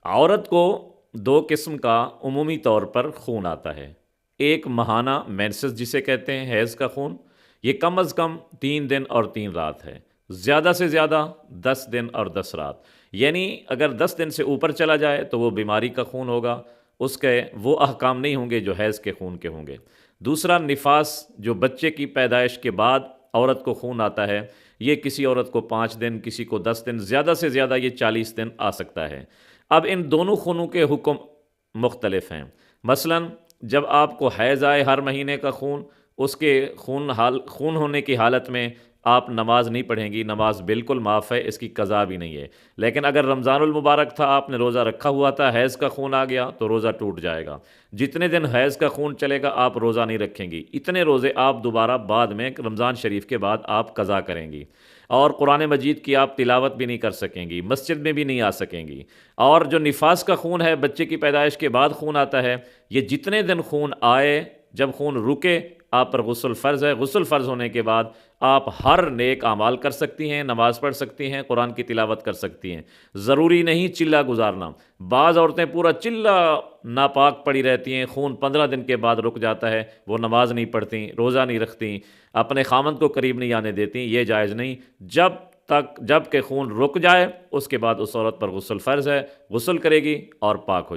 عورت کو دو قسم کا عمومی طور پر خون آتا ہے۔ ایک ماہانہ مینسس جسے کہتے ہیں، حیض کا خون، یہ کم از کم 3 دن اور 3 رات ہے، زیادہ سے زیادہ 10 دن اور 10 رات۔ یعنی اگر 10 دن سے اوپر چلا جائے تو وہ بیماری کا خون ہوگا، اس کے وہ احکام نہیں ہوں گے جو حیض کے خون کے ہوں گے۔ دوسرا نفاس، جو بچے کی پیدائش کے بعد عورت کو خون آتا ہے، یہ کسی عورت کو 5 دن، کسی کو 10 دن، زیادہ سے زیادہ یہ 40 دن آ سکتا ہے۔ اب ان دونوں خونوں کے حکم مختلف ہیں۔ مثلا جب آپ کو حیض آئے ہر مہینے کا خون، اس کے خون ہونے کی حالت میں آپ نماز نہیں پڑھیں گی، نماز بالکل معاف ہے، اس کی قضا بھی نہیں ہے۔ لیکن اگر رمضان المبارک تھا، آپ نے روزہ رکھا ہوا تھا، حیض کا خون آ گیا تو روزہ ٹوٹ جائے گا۔ جتنے دن حیض کا خون چلے گا آپ روزہ نہیں رکھیں گی، اتنے روزے آپ دوبارہ بعد میں رمضان شریف کے بعد آپ قضا کریں گی۔ اور قرآن مجید کی آپ تلاوت بھی نہیں کر سکیں گی، مسجد میں بھی نہیں آ سکیں گی۔ اور جو نفاس کا خون ہے، بچے کی پیدائش کے بعد خون آتا ہے، یہ جتنے دن خون آئے، جب خون رکے آپ پر غسل فرض ہے۔ غسل فرض ہونے کے بعد آپ ہر نیک اعمال کر سکتی ہیں، نماز پڑھ سکتی ہیں، قرآن کی تلاوت کر سکتی ہیں، ضروری نہیں چلہ گزارنا۔ بعض عورتیں پورا چلہ ناپاک پڑی رہتی ہیں، خون 15 دن کے بعد رک جاتا ہے، وہ نماز نہیں پڑھتی، روزہ نہیں رکھتی، اپنے خامند کو قریب نہیں آنے دیتی، یہ جائز نہیں۔ جب کہ خون رک جائے اس کے بعد اس عورت پر غسل فرض ہے، غسل کرے گی اور پاک ہو جائے۔